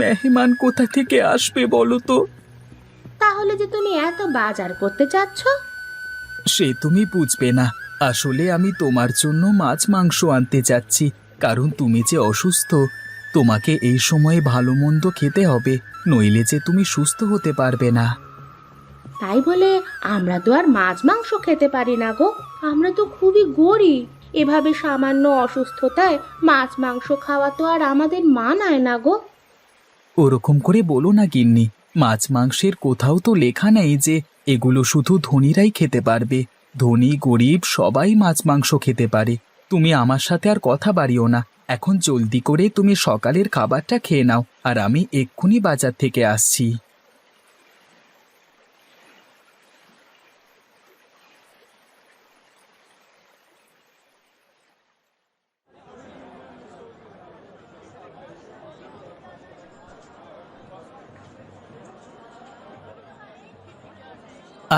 মেহমান কোথা থেকে আসবে বলো তো? তাহলে যে তুমি এত বাজার করতে চাচ্ছ? সে তুমি বুঝবে না। আসলে আমি তোমার জন্য মাছ মাংস আনতে চাচ্ছি, কারণ তুমি যে অসুস্থ। তোমাকে এই সময়ে ভালো মন্দ খেতে হবে, নইলে যে তুমি সুস্থ হতে পারবে না। তাই বলে আমরা তো আর মাছ মাংস খেতে পারি না গো। আমরা তো খুবই গরিব। এভাবে সামান্য অসুস্থতায় মাছ মাংস খাওয়া তো আর আমাদের মানায় না গো। ওরকম করে বলো না গিন্নি। মাছ মাংসের কোথাও তো লেখা নেই যে এগুলো শুধু ধনীরাই খেতে পারবে। ধনী গরিব সবাই মাছ মাংস খেতে পারে। তুমি আমার সাথে আর কথা বাড়িও না। এখন জলদি করে তুমি সকালের খাবারটা খেয়ে নাও, আর আমি এক্ষুনি বাজার থেকে আসছি।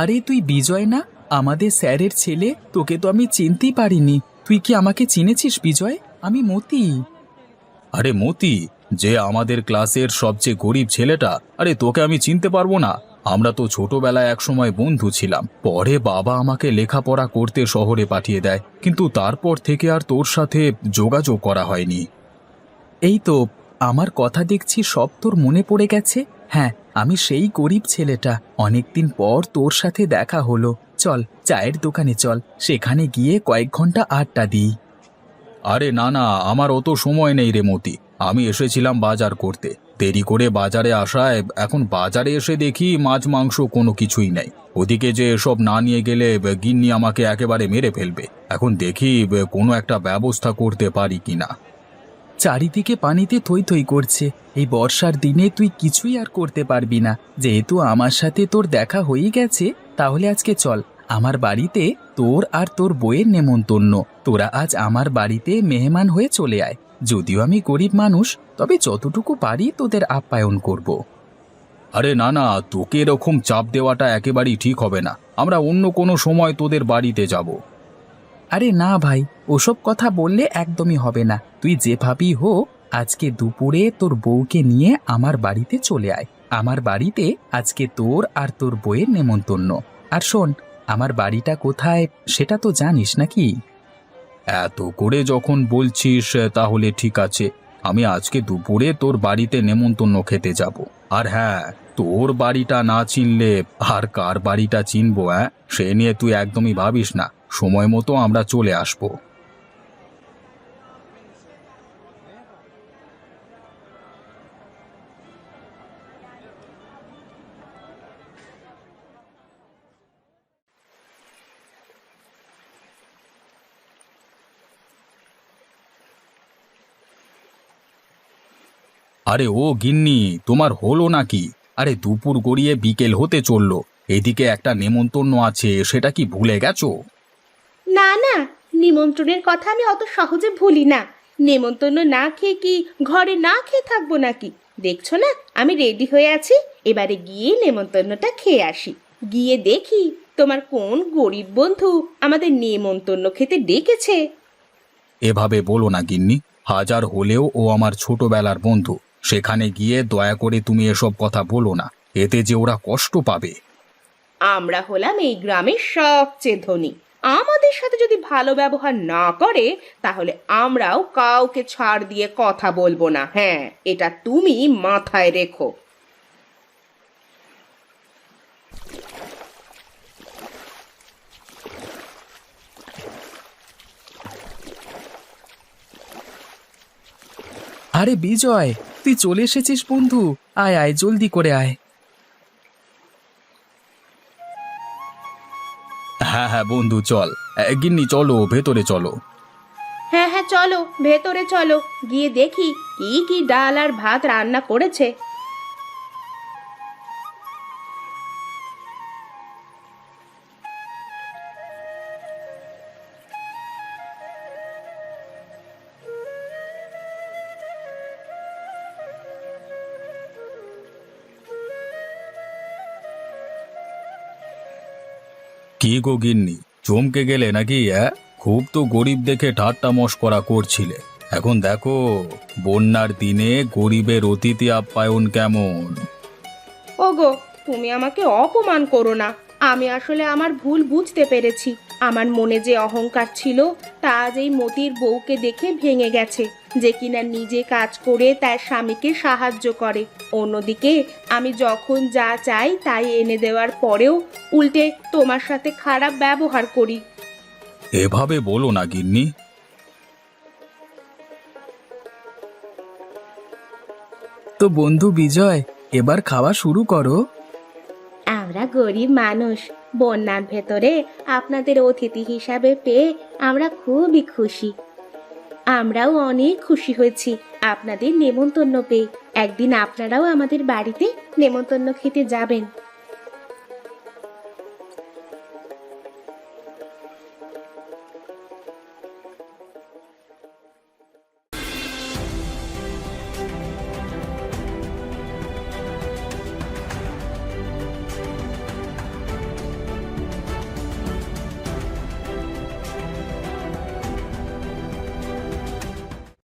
আরে তুই বিজয় না, আমাদের স্যারের ছেলে? তোকে তো আমি চিনতেই পারিনি। তুই কি আমাকে চিনেছিস বিজয়? আমি মতি। আরে মতি, যে আমাদের ক্লাসের সবচেয়ে গরিব ছেলেটা? আরে তোকে আমি চিনতে পারবো না? আমরা তো ছোটবেলায় একসময় বন্ধু ছিলাম। পরে বাবা আমাকে লেখাপড়া করতে শহরে পাঠিয়ে দেয়, কিন্তু তারপর থেকে আর তোর সাথে যোগাযোগ করা হয়নি। এই তো, আমার কথা দেখছি সব তোর মনে পড়ে গেছে। হ্যাঁ, আমি সেই গরিব ছেলেটা। অনেকদিন পর তোর সাথে দেখা হলো। চল চায়ের দোকানে চল, সেখানে গিয়ে কয়েক ঘন্টা আড্ডা দিই। আরে না না, আমার অত সময় নেই রে মতি। আমি এসেছিলাম বাজার করতে, দেরি করে বাজারে আসায় এখন বাজারে এসে দেখি মাছ মাংস কোনো কিছুই নেই। ওদিকে যে এসব না নিয়ে গেলে গিন্নি আমাকে একেবারে মেরে ফেলবে। এখন দেখি কোনো একটা ব্যবস্থা করতে পারি কিনা। চারিদিকে পানিতে থই থই করছে। এই বর্ষার দিনে তুই কিছুই আর করতে পারবি না। যেহেতু আমার সাথে তোর দেখা হয়েই গেছে, তাহলে আজকে চল আমার বাড়িতে। তোর আর তোর বউয়ের নেমন্তন্ন। তোরা আজ আমার বাড়িতে মেহমান হয়ে চলে আয়। যদিও আমি গরিব মানুষ, তবে যতটুকু পারি তোদের আপ্যায়ন করব। আরে না না, তোকে এরকম চাপ দেওয়াটা একেবারেই ঠিক হবে না। আমরা অন্য কোনো সময় তোদের বাড়িতে যাব। আরে না ভাই, ওসব কথা বললে একদমই হবে না। তুই যেভাবেই হোক আজকে দুপুরে তোর বউকে নিয়ে আমার বাড়িতে চলে আয়। আমার বাড়িতে আজকে তোর আর তোর বউয়ের নেমন্তন্ন। আর শোন, আমার বাড়িটা কোথায় সেটা তো জানিস নাকি? এত করে যখন বলছিস তাহলে ঠিক আছে। আমি আজকে দুপুরে তোর বাড়িতে নেমন্তন্ন খেতে যাব। আর হ্যাঁ, তোর বাড়িটা না চিনলে আর কার বাড়িটা চিনবো? সে নিয়ে তুই একদমই ভাবিস না। সময় মতো আমরা চলে আসব। আরে ও গিন্নি, তোমার হলো নাকি? আরে দুপুর গড়িয়ে বিকেল হতে চললো। এদিকে একটা নেমন্তন্ন আছে, সেটা কি ভুলে গেছো? না না, নিমন্ত্রণের কথা আমি অত সহজে ভুলি না। নেমন্তন্ন না খেয়ে কি ঘরে না খেয়ে থাকবো নাকি? দেখছো না আমি রেডি হয়ে আছি। এবারে গিয়ে নেমন্তন্নটা খেয়ে আসি। গিয়ে দেখি তোমার কোন গরিব বন্ধু আমাদের নেমন্তন্ন খেতে ডেকেছে। এভাবে বলো না গিন্নি। হাজার হলেও ও আমার ছোটবেলার বন্ধু। সেখানে গিয়ে দয়া করে তুমি এসব কথা বলো না। এতে যে ওরা কষ্ট পাবে। আমরা হলাম এই গ্রামের সবচেয়ে ধনী। আমাদের সাথে যদি ভালো ব্যবহার না করে, তাহলে আমরাও কাউকে ছাড় দিয়ে কথা বলবো না। হ্যাঁ, এটা তুমি মাথায় রেখো। আরে বিজয়, তুই চলে এসেছিস বন্ধু। আয় আয়, জলদি করে আয়। হ্যাঁ হ্যাঁ বন্ধু, চল। গিন্নি চলো, ভেতরে চলো। হ্যাঁ হ্যাঁ, চলো ভেতরে চলো। গিয়ে দেখি কি কি ডাল আর ভাত রান্না করেছে। কি গো গিন্নি, চমকে গেলে নাকি? খুব তো গরিব দেখে ঠাট্টা মশকরা করছিলে। এখন দেখো, বন্যার দিনে গরিবের অতিথি আপ্যায়ন কেমন। ওগো, তুমি আমাকে অপমান করো না। আমি আসলে আমার ভুল বুঝতে পেরেছি। আমার মনে যে অহংকার ছিল তা আজ এই মতির বউকে দেখে ভেঙে গেছে, যে কিনা নিজে কাজ করে তার স্বামীকে সাহায্য করে। অন্যদিকে আমি যখন যা চাই তাই এনে দেওয়ার পরেও উল্টে তোমার সাথে খারাপ ব্যবহার করি। এভাবে বলো না গিন্নি। তো বন্ধু বিজয়, এবার খাওয়া শুরু করো। আমরা গরিব মানুষ, বন্যার ভেতরে আপনাদের অতিথি হিসাবে পেয়ে আমরা খুবই খুশি। আমরাও অনেক খুশি হয়েছি আপনাদের নেমন্তন্ন পেয়ে। একদিন আপনারাও আমাদের বাড়িতে নেমন্তন্ন খেতে যাবেন।